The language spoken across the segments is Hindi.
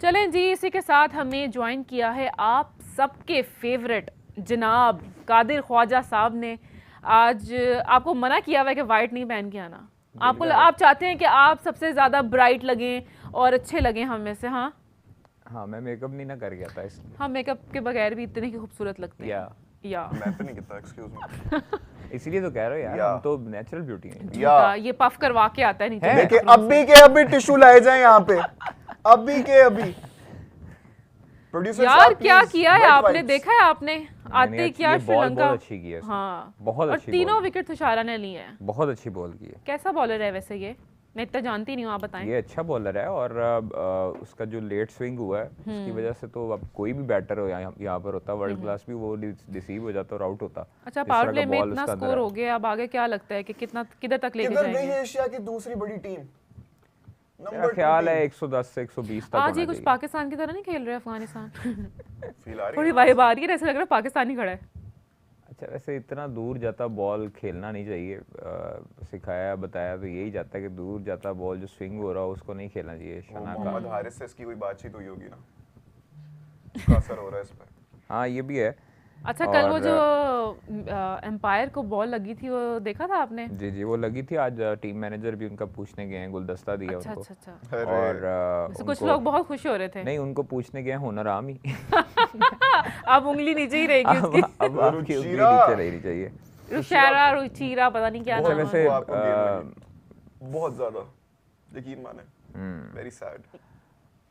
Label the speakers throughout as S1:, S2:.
S1: चलें जी, इसी के साथ हमें ज्वाइन किया है आप सबके फेवरेट जनाब कादिर ख्वाजा साहब ने। आज आपको मना किया हुआ है कि वाइट नहीं पहन के आना। आपको आप चाहते हैं कि आप सबसे ज्यादा ब्राइट लगें और अच्छे लगें हम में से। हाँ
S2: हाँ, मैं मेकअप नहीं ना कर गया था इसलिए।
S1: हम मेकअप के बगैर भी इतने ही खूबसूरत लगते हैं। या
S3: मैं तो नहीं किया, एक्सक्यूज मी।
S2: इसीलिए तो कह रहे हो यार, हम तो नेचुरल ब्यूटी हैं।
S1: झूठा, ये पफ करवा के आता है नीचे।
S3: देखिए अभी के अभी टिश्यू लाए जाए यहाँ पे, अभी के अभी। प्रोड्यूसर
S1: यार क्या किया है आपने, देखा है आपने आते ही क्या श्रीलंका।
S2: बहुत अच्छी की है।
S1: हाँ
S2: बहुत अच्छी।
S1: और तीनों विकेट तुषारा ने ली है।
S2: बहुत अच्छी बॉल की है।
S1: कैसा बॉलर है वैसे ये? मैं इतना जानती नहीं हूँ, आप बताएं।
S2: ये अच्छा बॉलर है और उसका जो लेट स्विंग हुआ है उसकी वजह से तो अब कोई भी बैटर हो यहाँ पर होता वर्ल्ड क्लास भी वो डिसीव हो जाता और आउट होता।
S1: अच्छा, पावर प्ले में इतना स्कोर हो गया, अब आगे क्या लगता है कि कितना किधर तक लेके जाएंगे?
S3: किधर गई है एशिया की दूसरी बड़ी टीम?
S2: मेरा ख्याल है 110 से 120 तक।
S1: आज ये कुछ पाकिस्तान की तरह नहीं खेल रहे अफगानिस्तान। थोड़ी
S3: है
S1: वाइब आ रही है, ऐसा लग रहा है पाकिस्तान ही खड़ा है।
S2: अच्छा, वैसे इतना दूर जाता बॉल खेलना नहीं चाहिए। सिखाया बताया तो यही जाता है कि दूर जाता बॉल जो स्विंग हो रहा है उसको नहीं खेलना चाहिए। शना का
S3: मोहम्मद हारिस से इसकी कोई बातचीत हुई होगी ना, उसका असर हो रहा है इस पर।
S2: हाँ ये भी है।
S1: अच्छा, कल वो जो एम्पायर को बॉल लगी थी वो देखा था आपने?
S2: जी जी, वो लगी थी। आज टीम मैनेजर भी उनका पूछने गए हैं, गुलदस्ता दिया
S1: अच्छा,
S2: उनको।
S1: अच्छा।
S2: और
S1: कुछ लोग बहुत खुश हो रहे थे।
S2: नहीं, उनको पूछने गए हुनर आम ही।
S1: अब उंगली नीचे ही रहेगी उसकी।
S2: अब आपकी उंगली नीचे रहनी चाहिए।
S1: रुशैरा रुचीरा पता नहीं क्या नाम है।
S2: वैसे
S3: बहुत ज्यादा यकीन माने, वेरी सैड।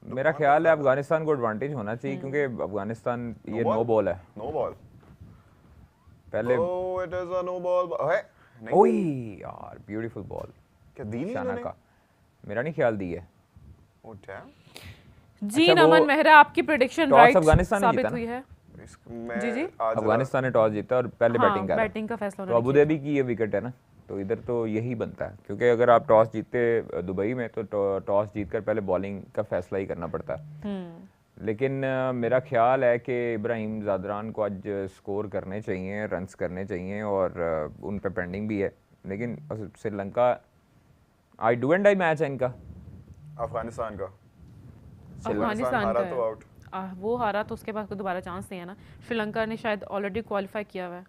S2: मेरा ख्याल है अफगानिस्तान को एडवांटेज होना चाहिए क्योंकि अफगानिस्तान ये नो बॉल है।
S3: नो बॉल
S2: पहले
S3: it is a no ball है।
S2: ओए यार, ब्यूटीफुल बॉल।
S3: क्या दी नहीं
S2: शाना
S3: इन्होंने?
S2: का मेरा नहीं ख्याल दी है।
S3: Oh damn.
S1: जी नमन मेहरा, आपकी प्रेडिक्शन राइट साबित हुई है।
S3: जी जी,
S2: अफगानिस्तान ने टॉस जीता और पहले बैटिंग करा।
S1: बैटिंग का फैसला
S2: तो अबू धाबी की ये विकेट है ना, तो इधर तो यही बनता है क्योंकि अगर आप टॉस जीतते दुबई में तो टॉस जीतकर पहले बॉलिंग का फैसला ही करना पड़ता है। लेकिन मेरा ख्याल है कि इब्राहिम ज़ादरान को आज स्कोर करने चाहिए, रन्स करने चाहिए और उन पे पेंडिंग भी है। लेकिन Sri Lanka I do and I match है इनका,
S3: अफगानिस्तान का।
S1: अफगानिस्तान
S3: हारा
S1: का
S3: तो आउट।
S1: वो हारा तो उसके बाद दोबारा चांस नहीं है ना। श्रीलंका ने शायद ऑलरेडी क्वालिफाई किया हुआ है।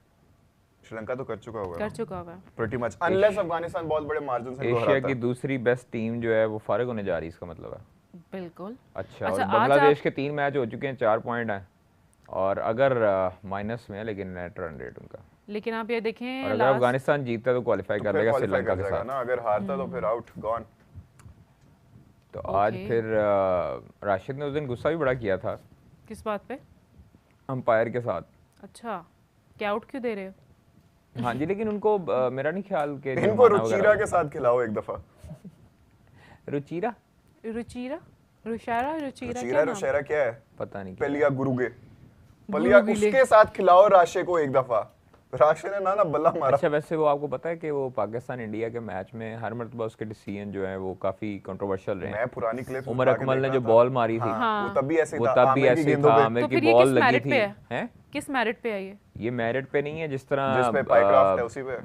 S3: श्रीलंका तो कर चुका
S1: हुआ है
S3: प्रीटी मच, अनलेस अफगानिस्तान बहुत बड़े मार्जिन से
S2: एशिया की दूसरी बेस्ट टीम जो है वो फारिग होने जा रही है, इसका मतलब है।
S1: बिल्कुल।
S2: अच्छा, और बांग्लादेश के 3 मैच हो चुके हैं, 4 पॉइंट हैं और अगर माइनस में है लेकिन नेट रन रेट उनका।
S1: लेकिन आप ये देखें,
S2: और अगर अफगानिस्तान जीतता तो क्वालिफाई कर लेगा श्रीलंका के साथ
S3: ना, अगर हारता तो फिर आउट गॉन।
S2: तो आज फिर राशिद ने उस दिन गुस्सा भी बड़ा किया था।
S1: किस बात पे?
S2: अंपायर के साथ।
S1: अच्छा, क्या आउट क्यों दे रहे हो?
S2: हाँ जी, लेकिन उनको मेरा नहीं ख्याल के
S3: इनको रुचिरा के साथ खिलाओ एक दफा।
S2: रुचिरा
S3: रुशैरा क्या है
S2: पता नहीं।
S3: पलिया गुरुगे, पलिया उसके साथ खिलाओ राशे को एक दफा। राशे ने ना बल्ला मारा।
S2: अच्छा, वैसे वो आपको पता है कि वो पाकिस्तान इंडिया के मैच में हर मर्तबा उसके डिसीजन जो है वो काफी कंट्रोवर्शियल रहे।
S3: मैं पुरानी क्लिप
S2: उमर अकमल ने जो बॉल मारी थी
S3: वो तब भी ऐसे
S2: था, आमिर की बॉल लगी थी।
S1: किस मेरिट पे है ये
S2: मेरिट पे नहीं है, जिस तरह
S3: जिस पे पाइक्राफ्ट है उसी पे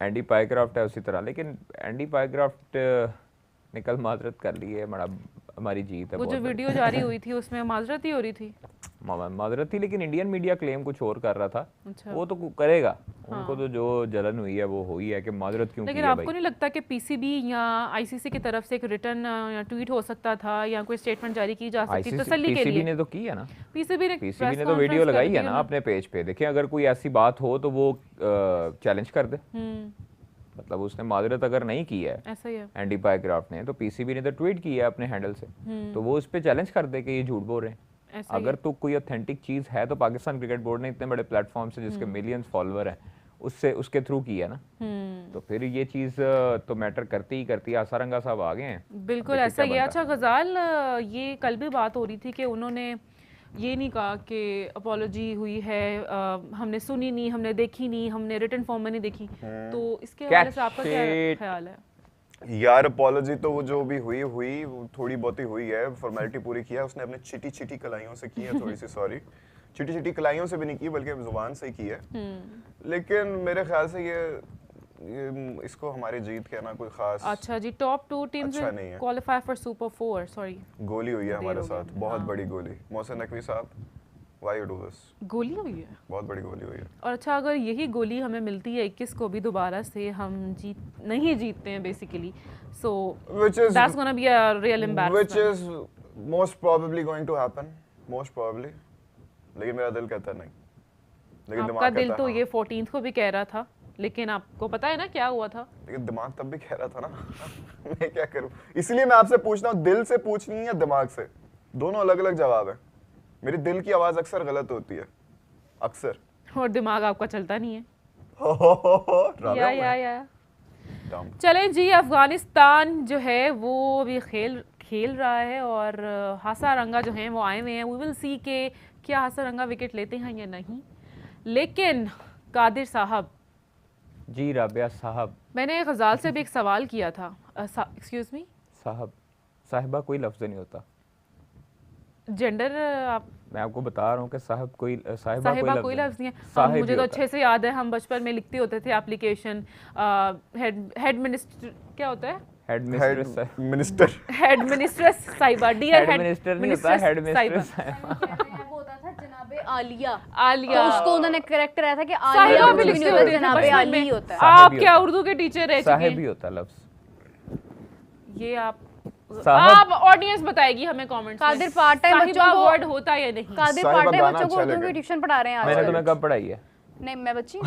S2: एंडी पाइक्राफ्ट है उसी तरह। लेकिन एंडी पाइक्राफ्ट ने कल माजरत कर ली है, हमारी जीत है।
S1: वो जो वीडियो जारी हुई थी उसमें माजरत ही हो रही थी।
S2: माजरत थी, लेकिन इंडियन मीडिया क्लेम कुछ और कर रहा था।
S1: अच्छा।
S2: वो तो करेगा। उनको तो जो जलन हुई है वो हुई है कि माजरत क्यों की है।
S1: लेकिन आपको नहीं लगता कि पीसीबी या आईसीसी की तरफ से एक रिटर्न या ट्वीट हो सकता था या कोई स्टेटमेंट जारी की जा सकती तसल्ली के लिए?
S2: पीसीबी ने तो की है ना।
S1: पीसीबी ने
S2: तो वीडियो लगाई है ना अपने पेज पे। देखिए, अगर कोई ऐसी बात हो तो वो चैलेंज कर दे। मतलब उसने माजरत अगर नहीं की है,
S1: ऐसा ही है,
S2: एंडी पाइक्राफ्ट ने, तो पीसीबी ने तो ट्वीट किया है अपने हैंडल से, तो वो उस पे चैलेंज कर दे कि ये झूठ बोल रहे हैं। अगर तो कोई ऑथेंटिक चीज है तो पाकिस्तान क्रिकेट बोर्ड ने इतने बड़े प्लेटफॉर्म से जिसके मिलियंस फॉलोअर हैं उसके थ्रू किया ना, तो फिर ये चीज तो मैटर करती ही करती है। आसारंगा साहब आ गए हैं।
S1: बिल्कुल ऐसा ही है। अच्छा गजाल, ये कल भी बात हो रही थी कि उन्होंने ये नहीं कहा कि अपॉलॉजी हुई है, हमने सुनी नहीं, हमने देखी नहीं, हमने रिटन फॉर्म में नहीं देखी। तो इसके हवाले से आपका क्या ख्याल है?
S3: यार अपॉलॉजी तो वो जो भी हुई थोड़ी बहुत ही हुई है, फॉर्मेलिटी पूरी किया उसने अपने चिटी कलाइयों से की है। थोड़ी सी सॉरी, चिटी कलाइयों से भी नहीं की बल्कि जुबान से ही की है। लेकिन मेरे ख्याल से ये इसको हमारी जीत कहना कोई खास
S1: अच्छा जी, टॉप 2 टीम्स
S3: अच्छा नहीं है।
S1: क्वालिफाई फॉर सुपर 4, सॉरी
S3: गोली हुई है हमारे
S1: हो गया।
S3: साथ, बहुत बड़ी गोली। मोहसिन नकवी साहब, व्हाई यू डू दिस?
S1: गोली हुई है।
S3: बहुत बड़ी गोली हुई है।
S1: और अच्छा, अगर यही गोली हमें मिलती है 21 को भी दोबारा से, हम नहीं जीतते हैं basically, so
S3: Which is
S1: that's gonna be a real
S3: which
S1: embarrassment.
S3: is most probably going to happen, most probably। लेकिन मेरा दिल कहता नहीं, लेकिन
S1: आपका
S3: दिमाग
S1: दिल
S3: कहता
S1: तो
S3: हाँ।
S1: ये 14th को भी कह रहा था, लेकिन आपको पता है ना क्या हुआ था?
S3: लेकिन दिमाग तब भी कह रहा था ना। मैं क्या करूं? इसलिए मैं आपसे पूछ रहा हूँ, दिल से पूछनी है या दिमाग से? दोनों अलग अलग जवाब है। मेरी दिल की आवाज अक्सर गलत होती है, अक्सर।
S1: और दिमाग आपका चलता नहीं है।
S3: राबिया,
S1: या
S3: dumb।
S1: चलें जी, अफगानिस्तान जो है वो अभी खेल रहा है और हासारंगा जो हैं वो आए हुए हैं। वी विल सी के क्या हासारंगा विकेट लेते हैं या नहीं। लेकिन कादिर साहब,
S2: जी राबिया साहब,
S1: मैंने गजाल से भी एक सवाल किया था। एक्सक्यूज मी
S2: साहब, साहिबा कोई लफ्ज़ नहीं होता।
S1: जेंडर आप
S2: मैं आपको बता रहा हूँ कि साहिबा
S1: कोई लफ्ज़ नहीं है।
S2: साहिब
S1: मुझे
S2: ही
S1: तो
S2: होता
S1: अच्छे से याद है, हम बचपन में लिखते होते थे एप्लीकेशन, हेड मिनिस्टर क्या होता है?
S2: Head mistress
S3: minister.
S1: हेड मिनिस्ट्रेस साहिबा, डियर
S2: हेड मिनिस्टर नहीं होता, हेड मिस्ट्रेस
S4: वो होता था जनाबे आलिया।
S1: आलिया।
S4: तो उसको उन्होंने करेक्ट कराया था कि
S1: साहिबा
S4: आलिया
S1: भी
S4: भी
S1: लिखते
S4: नहीं
S1: होते
S4: होता,
S1: थे
S4: जनाबे
S1: बचपन
S4: आली
S1: में।
S4: होता है।
S1: आप
S2: साहिब
S1: क्या
S2: ही
S1: उर्दू के टीचर रह चुके
S2: साहिब ही
S1: हैं?
S2: होता लफ्ज़।
S1: ये आप
S2: साहब।
S1: ऑडियंस बताएगी हमें कमेंट्स में।
S4: कादिर पार्ट टाइम बच्चों
S1: साहिबा
S4: को
S1: वर्ड होता है या नहीं?
S4: कादिर
S3: साहिबा
S4: पार्ट टाइम
S3: गाना
S4: बच्चों को
S3: अच्छा
S4: उर्दू
S3: लगा।
S4: की ट्यूशन पढ़ा रहे हैं
S2: मैंने
S4: आज।
S2: तुम्हें कब पढ़ाई है?
S4: नहीं मैं बच्ची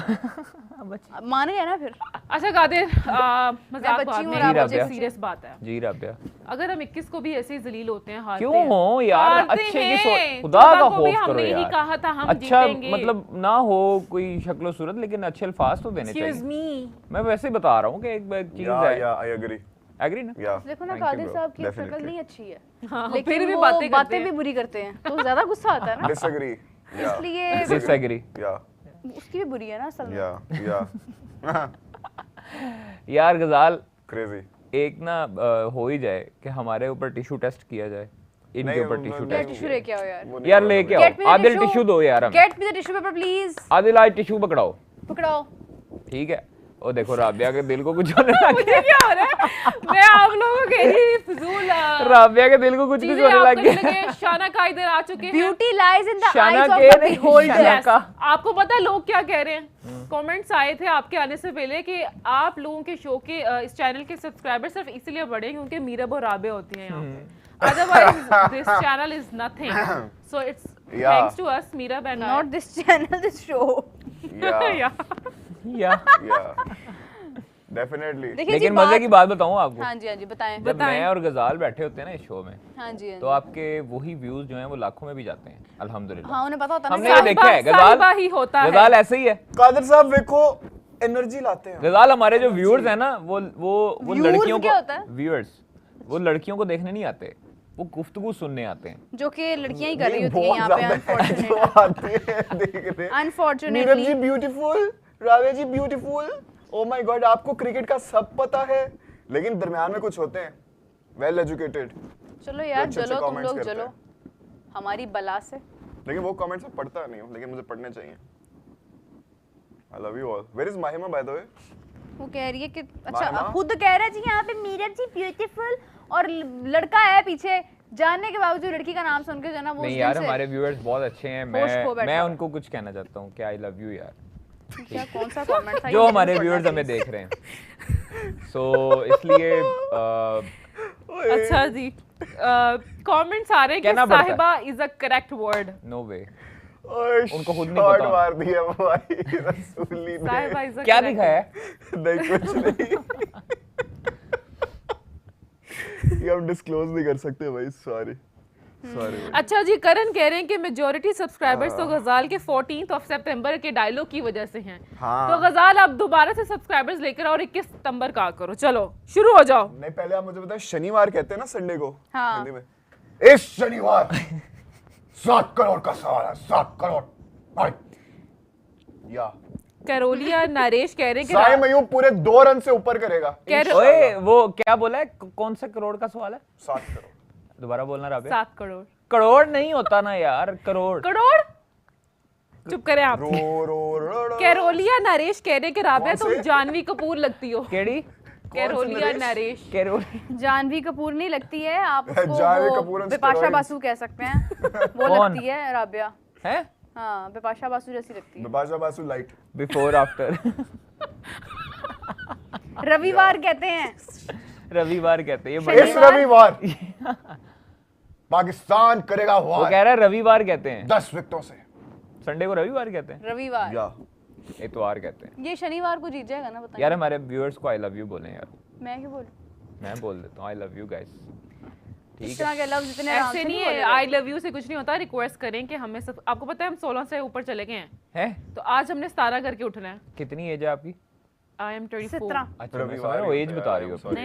S4: मान गया ना फिर।
S1: अच्छा कादिर, मजाक
S4: बच्ची
S1: बात
S4: हूँ
S1: में,
S4: और आप
S1: मुझे
S2: बच्चे।
S1: सीरियस बात है।
S2: जी राबिया,
S1: अगर हम 21 को भी ऐसे ही जलील होते हैं, हारते
S2: क्यों
S1: हैं,
S2: हो यार?
S1: हारते
S2: अच्छे की
S1: हैं।
S2: सोच, खुदा
S1: 14
S2: का
S1: को भी
S2: खौफ करो
S1: हमने यही
S2: यार।
S1: कहा था हम
S2: अच्छा
S1: जीतेंगे।
S2: मतलब ना हो कोई शक्ल सूरत, लेकिन अच्छे अल्फाज तो देने
S1: Excuse
S2: चाहिए।
S1: me।
S2: मैं वैसे ही बता रहा हूँ कि एक चीज
S3: या
S2: है।
S3: या आई एग्री।
S2: एग्री ना?
S3: या
S4: देखो ना
S2: Thank you,
S4: कादिर
S2: bro.
S4: साहब की शक्ल
S3: Definitely.
S4: नहीं अच्छी है,
S1: हाँ,
S4: लेकिन
S1: फिर भी
S4: वो
S1: बातें करते
S4: बातें
S1: हैं।
S4: भी बुरी करते हैं तो ज्यादा गुस्सा आता है ना।
S3: डिसएग्री। या
S4: इसलिए
S2: डिसएग्री।
S3: या
S4: उसकी भी बुरी है ना असल में।
S3: या
S2: यार गजाल,
S3: क्रेजी।
S2: एक ना हो ही जाए कि हमारे ऊपर टिश्यू टेस्ट किया जाए, इनके
S3: नहीं,
S2: ऊपर
S3: वो-
S2: टिश्यू
S3: वो-
S4: क्या
S2: टेस्ट।
S4: टिश्यू लेके आओ यार।
S3: वो नहीं
S2: यार
S3: होगा
S2: लेके
S3: तुम्हें।
S4: Get me
S2: आओ,
S4: the
S2: आदिल
S4: tissue.
S2: टिश्यू दो यार हमें।
S4: Get me the tissue paper please.
S2: Adil आज टिश्यू पकड़ाओ।
S4: पकड़ाओ।
S2: ठीक है। ओ देखो राबिया के दिल को कुछ होने लग
S1: मुझे
S2: गया।
S1: क्या हो रहा है? मैं आप लोगों के ही फजूल
S2: राबिया के दिल को कुछ कुछ
S1: चीजें
S2: होने
S1: आप
S2: लग
S1: करने
S2: गया।
S1: लगे। शाना का इधर आ चुके हैं।
S4: ब्यूटी लाइज इन द
S2: शाना
S4: आईज ऑफ
S2: के
S4: द
S2: नहीं,
S4: बिहोल्डर।
S2: शाना का।
S1: आपको पता है लोग क्या कह रहे हैं? कमेंट्स आए थे आपके आने से पहले कि आप लोगों के शो के इस चैनल के सब्सक्राइबर सिर्फ इसलिए बढ़े क्योंकि मीरब और राबे होती हैं यहाँ पे। Otherwise this channel is nothing, so it's
S3: Yeah.
S1: Thanks to us, Meerab and
S4: not this channel, this show.
S3: Yeah
S2: yeah
S3: या डेफिनेटली।
S4: देखिए जी
S2: लेकिन मजे की बात बताऊं आपको,
S4: हाँ जी बताएं।
S2: जब मैं और गजाल बैठे होते हैं ना इस शो में,
S4: हाँ जी
S2: तो आपके वही व्यूज जो हैं वो लाखों में भी जाते हैं अल्हम्दुलिल्लाह।
S4: हाँ उन्हें पता होता है
S2: हमने
S4: ना।
S2: ये देखा है।
S1: साहिबा ही होता है।
S2: गजाल ऐसे ही है।
S3: कादिर साहब देखो एनर्जी लाते हैं।
S2: गजाल हमारे जो व्यूअर्स हैं ना, वो
S4: Viewers
S2: लड़कियों
S4: क्या होता है?
S2: को व्यूअर्स, वो लड़कियों को देखने नहीं आते, वो गुफ्तगू सुनने आते हैं।
S4: जो कि लड़कियां ही कर रही
S3: नहीं,
S4: होती हैं यहाँ पे
S3: बहुत ज्यादा है जो आते हैं देखने। नीरज जी
S4: अनफॉर्चुनेटली।
S3: ब्यूटीफुल, रावे जी ब्यूटीफुल। ओ माय गॉड, आपको क्रिकेट का सब पता है, लेकिन दरमियान में कुछ होते हैं वेल एजुकेटेड।
S4: चलो यार
S3: अच्छे
S4: चलो तुम
S3: comments
S4: लोग
S3: करते
S4: चलो
S3: हैं।
S4: हमारी बला से।
S3: लेकिन वो कमेंट्स में पढ़ता नहीं हूँ, लेकिन मुझे पढ़ने चाहिए। I love you all. Where is Mahima by the way?
S4: वो कह रही है कि अच्छा
S3: माहिमा?
S4: खुद कह रहा है जी यहाँ पे मीरब जी ब्यूटीफुल और लड़का है पीछे, जानने के बावजूद लड़की का नाम सुन के जो ना वो
S2: नहीं
S4: उस
S2: यार,
S4: दिन से-
S2: हमारे व्यूअर्स बहुत अच्छे हैं।
S4: होश खो बैठा
S2: मैं
S4: हुआ है।
S2: उनको कुछ कहना चाहता हूँ कि आई लव यू यार,
S4: क्या कौन सा कमेंट था
S2: जो
S4: ये
S2: हमारे
S4: नहीं
S2: व्यूअर्स
S4: पढ़ना
S2: हमें
S4: please।
S2: देख रहे हैं। सो इसलिए
S1: अच्छा जी, कमेंट्स आ रहे हैं
S2: कहना
S1: कि
S2: पड़ता है।
S1: Sahiba is a correct word.
S2: No way.
S3: उनको
S2: खुद नहीं पता।
S3: मार दिया भाई रसूली
S1: साहिबा
S3: ने।
S1: इज अ
S2: क्या दिखाया है?
S3: नहीं कुछ नहीं। ये हम डिस्क्लोज नहीं कर सकते भाई, सॉरी सॉरी।
S1: अच्छा जी, करण कह रहे हैं कि मेजॉरिटी सब्सक्राइबर्स तो गजाल के 14th of सितंबर के डायलॉग की वजह से हैं।
S3: हाँ।
S1: तो गजाल आप दोबारा से सब्सक्राइबर्स लेकर आओ और 21 सितंबर का करो। चलो शुरू हो जाओ।
S3: नहीं पहले आप मुझे बताएं, शनिवार कहते हैं ना संडे को
S4: हाँ।
S3: हिंदी में? इस शनिवार 7 करोड़ का सवाल है, 7 करोड़ भाई। या
S1: कैरोलिया नरेश कह रहे हैं
S3: साई
S1: कि
S3: मयूं पूरे 2 रन से ऊपर करेगा।
S1: कह-
S2: ओए वो क्या बोला है? कौन सा करोड़ का सवाल है?
S3: 7 करोड़।
S2: दोबारा बोलना राबे।
S1: 7 करोड़।
S2: करोड़ नहीं होता ना यार, करोड़।
S1: करोड़ चुप करें आप।
S3: रो रो रो रो
S1: कैरोलिया नरेश कह रहे कि राबिया
S3: कौन
S1: तुम
S3: से?
S1: जानवी कपूर लगती हो।
S2: केड़ी
S1: कैरोलिया नरेश।
S2: कैरोली
S4: जानवी कपूर नहीं लगती है, आप उसको
S3: जानवी
S4: वो
S3: कपूर on
S4: बिपाशा
S3: steroids।
S4: बासु कह सकते हैं, वो
S2: कौन?
S4: लगती है राबिया।
S2: है
S4: हाँ, बिपाशा बासु जैसी लगती है।
S3: Bipasha Basu light.
S2: Before after
S4: रविवार कहते हैं।
S2: रविवार कहते हैं ये
S3: इस
S2: बड़े
S3: रविवार पाकिस्तान करेगा
S2: वो
S3: वार
S2: कह रहा है रविवार कहते हैं
S3: 10 विकेटों से।
S2: संडे को रविवार कहते हैं
S4: रविवार,
S3: या
S2: इतवार कहते हैं
S4: ये शनिवार को जीत जाएगा ना, बताइए।
S2: यार हमारे व्यूअर्स को आई लव यू बोलें यार
S4: मैं क्यों बोलूं?
S2: मैं बोल देता हूँ आई लव यू गाइस
S4: इस
S2: ठीक
S4: तरह
S2: है
S4: के लफ्ज इतने आराम
S1: ऐसे
S4: से
S1: नहीं
S4: नहीं
S1: है,
S4: बोले
S1: आई
S4: जाते।
S1: लव यू से कुछ नहीं होता। रिक्वेस्ट करें कि हमें सब, आपको पता है हम 16 से ऊपर चले गए हैं,
S2: है
S1: तो आज हमने 17 करके उठना है।
S2: कितनी एज है आपकी
S1: आई एम 24।
S4: 17।
S2: अच्छा मैं समझ रहा हूँ एज बता रही हो
S3: Sorry.